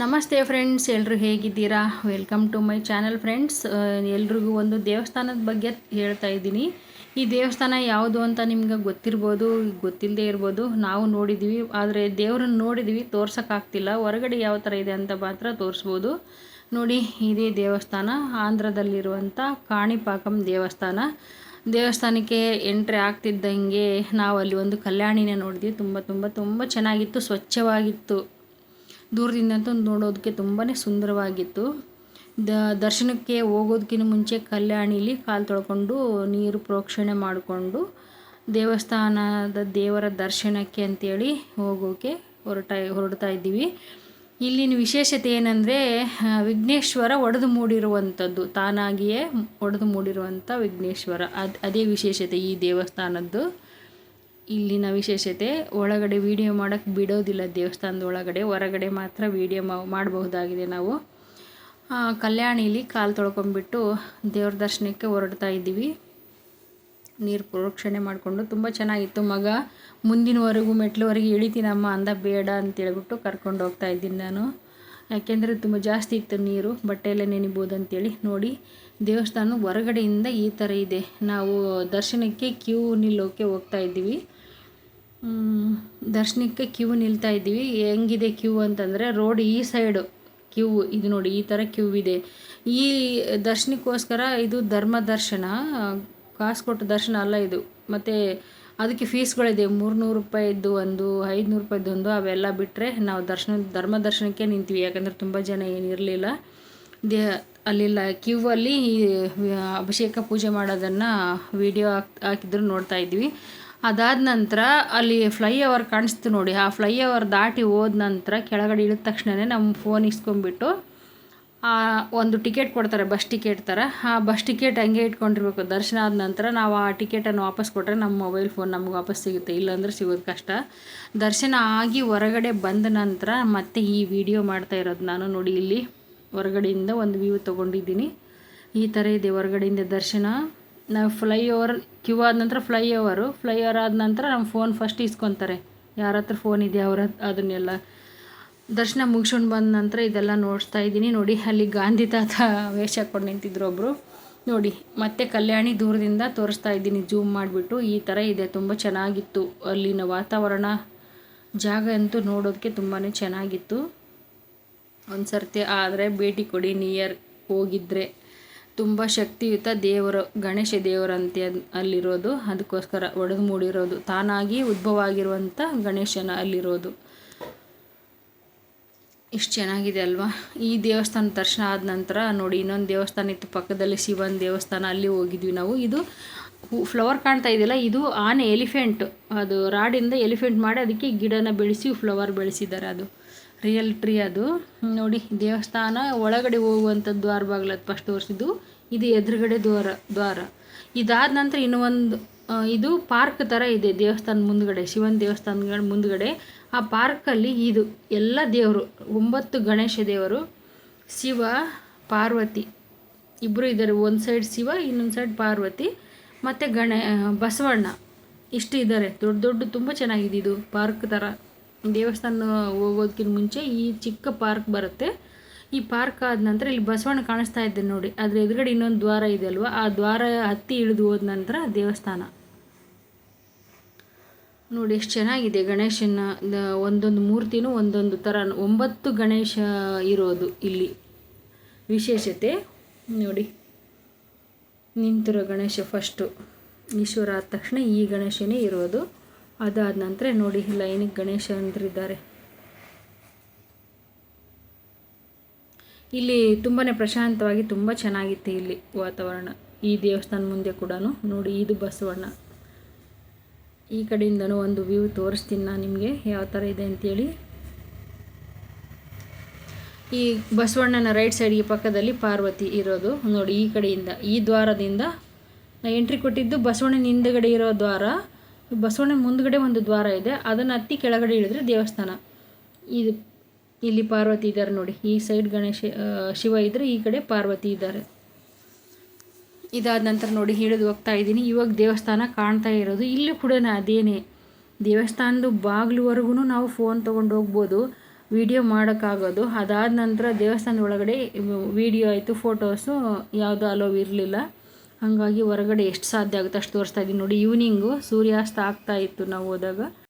ನಮಸ್ತೆ ಫ್ರೆಂಡ್ಸ್, ಎಲ್ಲರೂ ಹೇಗಿದ್ದೀರಾ? Welcome to my channel friends. ಎಲ್ರಿಗೂ ಒಂದು ದೇವಸ್ಥಾನದ ಬಗ್ಗೆ ಹೇಳ್ತಾ ಇದ್ದೀನಿ. ಈ ದೇವಸ್ಥಾನ ಯಾವುದು ಅಂತ ನಿಮ್ಗೆ ಗೊತ್ತಿರ್ಬೋದು, ಗೊತ್ತಿಲ್ಲದೆ ಇರ್ಬೋದು. ನಾವು ನೋಡಿದ್ದೀವಿ, ಆದರೆ ದೇವ್ರನ್ನ ನೋಡಿದ್ದೀವಿ, ತೋರ್ಸೋಕ್ಕಾಗ್ತಿಲ್ಲ. ಹೊರಗಡೆ ಯಾವ ಥರ ಇದೆ ಅಂತ ಮಾತ್ರ ತೋರಿಸ್ಬೋದು. ನೋಡಿ, ಇದೇ ದೇವಸ್ಥಾನ ಆಂಧ್ರದಲ್ಲಿರುವಂಥ ಕಾಣಿಪಾಕಂ ದೇವಸ್ಥಾನ. ದೇವಸ್ಥಾನಕ್ಕೆ ಎಂಟ್ರಿ ಆಗ್ತಿದ್ದಂಗೆ ನಾವು ಅಲ್ಲಿ ಒಂದು ಕಲ್ಯಾಣಿನ ನೋಡಿದ್ವಿ. ತುಂಬ ತುಂಬ ತುಂಬ ಚೆನ್ನಾಗಿತ್ತು, ಸ್ವಚ್ಛವಾಗಿತ್ತು. ದೂರದಿಂದಂತೂ ನೋಡೋದಕ್ಕೆ ತುಂಬಾ ಸುಂದರವಾಗಿತ್ತು. ದರ್ಶನಕ್ಕೆ ಹೋಗೋದಕ್ಕಿಂತ ಮುಂಚೆ ಕಲ್ಯಾಣಿಲಿ ಕಾಲು ತೊಳ್ಕೊಂಡು ನೀರು ಪ್ರೋಕ್ಷಣೆ ಮಾಡಿಕೊಂಡು ದೇವಸ್ಥಾನದ ದೇವರ ದರ್ಶನಕ್ಕೆ ಅಂತೇಳಿ ಹೋಗೋಕ್ಕೆ ಹೊರಡ್ತಾ ಇದ್ದೀವಿ. ಇಲ್ಲಿನ ವಿಶೇಷತೆ ಏನಂದರೆ, ವಿಘ್ನೇಶ್ವರ ಒಡೆದು ಮೂಡಿರುವಂಥದ್ದು, ತಾನಾಗಿಯೇ ಒಡೆದು ಮೂಡಿರುವಂಥ ವಿಘ್ನೇಶ್ವರ. ಅದೇ ವಿಶೇಷತೆ ಈ ದೇವಸ್ಥಾನದ್ದು. ಇಲ್ಲಿನ ವಿಶೇಷತೆ ಒಳಗಡೆ ವಿಡಿಯೋ ಮಾಡೋಕ್ಕೆ ಬಿಡೋದಿಲ್ಲ. ದೇವಸ್ಥಾನದ ಒಳಗಡೆ, ಹೊರಗಡೆ ಮಾತ್ರ ವಿಡಿಯೋ ಮಾಡಬಹುದಾಗಿದೆ. ನಾವು ಕಲ್ಯಾಣಿಲಿ ಕಾಲು ತೊಳ್ಕೊಂಬಿಟ್ಟು ದೇವ್ರ ದರ್ಶನಕ್ಕೆ ಹೊರಡ್ತಾ ಇದ್ದೀವಿ. ನೀರು ಪ್ರೋಕ್ಷಣೆ ಮಾಡಿಕೊಂಡು ತುಂಬ ಚೆನ್ನಾಗಿತ್ತು. ಮಗ ಮುಂದಿನವರೆಗೂ ಮೆಟ್ಲುವರೆಗೆ ಇಳಿತೀನಮ್ಮ ಅಂದ, ಬೇಡ ಅಂತೇಳ್ಬಿಟ್ಟು ಕರ್ಕೊಂಡು ಹೋಗ್ತಾ ಇದ್ದೀನಿ ನಾನು. ಯಾಕೆಂದರೆ ತುಂಬ ಜಾಸ್ತಿ ಇತ್ತು ನೀರು, ಬಟ್ಟೆಯಲ್ಲೇ ನೆನಿಬೋದು ಅಂತೇಳಿ. ನೋಡಿ, ದೇವಸ್ಥಾನ ಹೊರಗಡೆಯಿಂದ ಈ ಥರ ಇದೆ. ನಾವು ದರ್ಶನಕ್ಕೆ ಕ್ಯೂ ನಿಲ್ಲೋಕ್ಕೆ ಹೋಗ್ತಾ ಇದ್ದೀವಿ. ದರ್ಶನಕ್ಕೆ ಕ್ಯೂ ನಿಲ್ತಾ ಇದ್ದೀವಿ. ಹೆಂಗಿದೆ ಕ್ಯೂ ಅಂತಂದರೆ, ರೋಡ್ ಈ ಸೈಡು ಕ್ಯೂ ಇದು ನೋಡಿ, ಈ ಥರ ಕ್ಯೂ ಇದೆ. ಈ ದರ್ಶನಕ್ಕೋಸ್ಕರ ಇದು ಧರ್ಮ ದರ್ಶನ, ಕಾಸು ಕೊಟ್ಟು ದರ್ಶನ ಅಲ್ಲ ಇದು. ಮತ್ತು ಅದಕ್ಕೆ ಫೀಸ್ಗಳಿದೆ. 300 ರೂಪಾಯಿದ್ದು ಒಂದು, 500 ರೂಪಾಯಿದ್ದು ಒಂದು. ಅವೆಲ್ಲ ಬಿಟ್ಟರೆ ನಾವು ಧರ್ಮ ದರ್ಶನಕ್ಕೆ ನಿಂತೀವಿ. ಯಾಕಂದರೆ ತುಂಬ ಜನ ಏನಿರಲಿಲ್ಲ ಅಲ್ಲೆಲ್ಲ ಕ್ಯೂ ಅಲ್ಲಿ ಅಭಿಷೇಕ ಪೂಜೆ ಮಾಡೋದನ್ನು ವಿಡಿಯೋ ಹಾಕಿದ್ರು ನೋಡ್ತಾ ಇದ್ವಿ. ಅದಾದ ನಂತರ ಅಲ್ಲಿ ಫ್ಲೈಓವರ್ ಕಾಣಿಸ್ತು ನೋಡಿ. ಆ ಫ್ಲೈಓವರ್ ದಾಟಿ ಹೋದ ನಂತರ ಕೆಳಗಡೆ ಇಳಿದ ತಕ್ಷಣವೇ ನಮ್ಮ ಫೋನ್ ಇಸ್ಕೊಂಡ್ಬಿಟ್ಟು ಒಂದು ಟಿಕೆಟ್ ಕೊಡ್ತಾರೆ, ಬಸ್ ಟಿಕೆಟ್ ಥರ. ಆ ಬಸ್ ಟಿಕೆಟ್ ಹಂಗೆ ಇಟ್ಕೊಂಡಿರ್ಬೇಕು. ದರ್ಶನ ಆದ ನಂತರ ನಾವು ಆ ಟಿಕೆಟನ್ನು ವಾಪಸ್ ಕೊಟ್ಟರೆ ನಮ್ಮ ಮೊಬೈಲ್ ಫೋನ್ ನಮ್ಗೆ ವಾಪಸ್ ಸಿಗುತ್ತೆ, ಇಲ್ಲಾಂದರೆ ಸಿಗೋದು ಕಷ್ಟ. ದರ್ಶನ ಆಗಿ ಹೊರಗಡೆ ಬಂದ ನಂತರ ಮತ್ತೆ ಈ ವಿಡಿಯೋ ಮಾಡ್ತಾ ಇರೋದು ನಾನು. ನೋಡಿ, ಇಲ್ಲಿ ಹೊರಗಡೆಯಿಂದ ಒಂದು ವ್ಯೂ ತೊಗೊಂಡಿದ್ದೀನಿ. ಈ ಥರ ಇದೆ ಹೊರಗಡೆಯಿಂದ ದರ್ಶನ. ನಾವು ಫ್ಲೈಓವರ್ ಕ್ಯೂ ಆದ ನಂತರ ಫ್ಲೈಓವರ್ ಆದ ನಂತರ ನಮ್ಮ ಫೋನ್ ಫಸ್ಟ್ ಇಸ್ಕೊತಾರೆ. ಯಾರ ಹತ್ರ ಫೋನ್ ಇದೆ ಅವರ ಅದನ್ನೆಲ್ಲ ದರ್ಶನ ಮುಗಿಸ್ಕೊಂಡು ಬಂದ ನಂತರ ಇದೆಲ್ಲ ನೋಡ್ತಾ ಇದ್ದೀನಿ. ನೋಡಿ, ಅಲ್ಲಿ ಗಾಂಧಿ ತಾತ ವೇಷ ಹಾಕ್ಕೊಂಡು ನಿಂತಿದ್ರು ಒಬ್ಬರು. ನೋಡಿ, ಮತ್ತೆ ಕಲ್ಯಾಣಿ ದೂರದಿಂದ ತೋರಿಸ್ತಾ ಇದ್ದೀನಿ ಜೂಮ್ ಮಾಡಿಬಿಟ್ಟು. ಈ ಥರ ಇದೆ, ತುಂಬ ಚೆನ್ನಾಗಿತ್ತು. ಅಲ್ಲಿನ ವಾತಾವರಣ, ಜಾಗ ಅಂತೂ ನೋಡೋದಕ್ಕೆ ತುಂಬಾ ಚೆನ್ನಾಗಿತ್ತು. ಒಂದು ಸರ್ತಿ ಆದರೆ ಭೇಟಿ ಕೊಡಿ, ನಿಯರ್ ಹೋಗಿದ್ರೆ. ತುಂಬ ಶಕ್ತಿಯುತ ದೇವರು, ಗಣೇಶ ದೇವರಂತೆ ಅಲ್ಲಿರೋದು. ಅದಕ್ಕೋಸ್ಕರ ಒಡೆದು ಮೂಡಿರೋದು, ತಾನಾಗಿ ಉದ್ಭವ ಆಗಿರುವಂಥ ಗಣೇಶನ ಅಲ್ಲಿರೋದು. ಇಷ್ಟು ಚೆನ್ನಾಗಿದೆ ಅಲ್ವಾ? ಈ ದೇವಸ್ಥಾನ ದರ್ಶನ ಆದ ನಂತರ ನೋಡಿ, ಇನ್ನೊಂದು ದೇವಸ್ಥಾನ ಇತ್ತು ಪಕ್ಕದಲ್ಲಿ, ಶಿವನ ದೇವಸ್ಥಾನ. ಅಲ್ಲಿ ಹೋಗಿದ್ವಿ ನಾವು. ಇದು ಫ್ಲವರ್ ಕಾಣ್ತಾ ಇದೆಯಲ್ಲ, ಇದು ಆನೆ, ಎಲಿಫೆಂಟ್. ಅದು ರಾಡಿಂದ ಎಲಿಫೆಂಟ್ ಮಾಡಿ ಅದಕ್ಕೆ ಗಿಡನ ಬೆಳೆಸಿ ಫ್ಲವರ್ ಬೆಳೆಸಿದ್ದಾರೆ. ಅದು ರಿಯಲ್ ಟ್ರೀ ಅದು. ನೋಡಿ, ದೇವಸ್ಥಾನ ಒಳಗಡೆ ಹೋಗುವಂಥ ದ್ವಾರ ಬಾಗಿಲದು ಫಸ್ಟ್ ತೋರಿಸಿದ್ದು. ಇದು ಎದುರುಗಡೆ ದ್ವಾರ. ಇದಾದ ನಂತರ ಇನ್ನೂ ಒಂದು, ಇದು ಪಾರ್ಕ್ ಥರ ಇದೆ ದೇವಸ್ಥಾನ ಮುಂದ್ಗಡೆ, ಶಿವನ ದೇವಸ್ಥಾನಗಳ ಮುಂದ್ಗಡೆ. ಆ ಪಾರ್ಕಲ್ಲಿ ಇದು ಎಲ್ಲ ದೇವರು, 9 ಗಣೇಶ ದೇವರು, ಶಿವ ಪಾರ್ವತಿ ಇಬ್ಬರು ಇದ್ದಾರೆ. ಒಂದು ಸೈಡ್ ಶಿವ, ಇನ್ನೊಂದು ಸೈಡ್ ಪಾರ್ವತಿ, ಮತ್ತು ಬಸವಣ್ಣ, ಇಷ್ಟು ಇದ್ದಾರೆ. ದೊಡ್ಡ ತುಂಬ ಚೆನ್ನಾಗಿದೆ. ಇದು ಪಾರ್ಕ್ ಥರ. ದೇವಸ್ಥಾನ ಹೋಗೋದಕ್ಕಿಂತ ಮುಂಚೆ ಈ ಚಿಕ್ಕ ಪಾರ್ಕ್ ಬರುತ್ತೆ. ಈ ಪಾರ್ಕ್ ಆದ ನಂತರ ಇಲ್ಲಿ ಬಸವಣ್ಣ ಕಾಣಿಸ್ತಾ ಇದ್ದೆ ನೋಡಿ, ಅದ್ರ ಎದುರುಗಡೆ ಇನ್ನೊಂದು ದ್ವಾರ ಇದೆ ಅಲ್ವಾ, ಆ ದ್ವಾರ ಹತ್ತಿ ಇಳಿದು ಹೋದ ನಂತರ ದೇವಸ್ಥಾನ. ನೋಡಿ, ಎಷ್ಟು ಚೆನ್ನಾಗಿದೆ. ಗಣೇಶನ ಒಂದೊಂದು ಮೂರ್ತಿನೂ ಒಂದೊಂದು ಥರ, 9 ಗಣೇಶ ಇರೋದು ಇಲ್ಲಿ ವಿಶೇಷತೆ. ನೋಡಿ, ನಿಂತಿರೋ ಗಣೇಶ ಫಸ್ಟು, ಈಶ್ವರ ಆದ ತಕ್ಷಣ ಈ ಗಣೇಶನೇ ಇರೋದು. ಅದಾದ ನಂತರ ನೋಡಿ, ಲೈನಿಗೆ ಗಣೇಶಂದ್ರಿದ್ದಾರೆ. ಇಲ್ಲಿ ತುಂಬಾ ಪ್ರಶಾಂತವಾಗಿ ತುಂಬ ಚೆನ್ನಾಗಿತ್ತು ಇಲ್ಲಿ ವಾತಾವರಣ. ಈ ದೇವಸ್ಥಾನ ಮುಂದೆ ಕೂಡ ನೋಡಿ, ಇದು ಬಸವಣ್ಣ. ಈ ಕಡೆಯಿಂದನೂ ಒಂದು ವ್ಯೂ ತೋರಿಸ್ತೀನಿ ನಾನು ನಿಮಗೆ ಯಾವ ಥರ ಇದೆ ಅಂತೇಳಿ. ಈ ಬಸವಣ್ಣನ ರೈಟ್ ಸೈಡ್ಗೆ ಪಕ್ಕದಲ್ಲಿ ಪಾರ್ವತಿ ಇರೋದು ನೋಡಿ. ಈ ಕಡೆಯಿಂದ, ಈ ದ್ವಾರದಿಂದ ಎಂಟ್ರಿ ಕೊಟ್ಟಿದ್ದು ಬಸವಣ್ಣನ ಹಿಂದುಗಡೆ ಇರೋ ದ್ವಾರ. ಬಸವಣ್ಣನ ಮುಂದುಗಡೆ ಒಂದು ದ್ವಾರ ಇದೆ, ಅದನ್ನು ಹತ್ತಿ ಕೆಳಗಡೆ ಇಳಿದ್ರೆ ದೇವಸ್ಥಾನ. ಇದು ಇಲ್ಲಿ ಪಾರ್ವತಿ ಇದ್ದಾರೆ ನೋಡಿ. ಈ ಸೈಡ್ ಶಿವ ಇದ್ದರೆ, ಈ ಕಡೆ ಪಾರ್ವತಿ ಇದ್ದಾರೆ. ಇದಾದ ನಂತರ ನೋಡಿ, ಹಿಡಿದು ಹೋಗ್ತಾ ಇದ್ದೀನಿ. ಇವಾಗ ದೇವಸ್ಥಾನ ಕಾಣ್ತಾ ಇರೋದು. ಇಲ್ಲೂ ಕೂಡ ಅದೇನೇ, ದೇವಸ್ಥಾನದ ಬಾಗಿಲುವರೆಗೂ ನಾವು ಫೋನ್ ತೊಗೊಂಡು ಹೋಗ್ಬೋದು. ವಿಡಿಯೋ ಮಾಡೋಕ್ಕಾಗೋದು. ಅದಾದ ನಂತರ ದೇವಸ್ಥಾನದ ಒಳಗಡೆ ವಿಡಿಯೋ ಆಯಿತು, ಫೋಟೋಸು ಯಾವುದೂ ಅಲೋವ್ ಇರಲಿಲ್ಲ. ಹಾಗಾಗಿ ಹೊರಗಡೆ ಎಷ್ಟು ಸಾಧ್ಯ ಆಗುತ್ತೆ ಅಷ್ಟು ತೋರಿಸ್ತಾ ಇದ್ದೀನಿ ನೋಡಿ. ಈವ್ನಿಂಗು ಸೂರ್ಯಾಸ್ತ ಆಗ್ತಾ ಇತ್ತು ನಾವು ಹೋದಾಗ.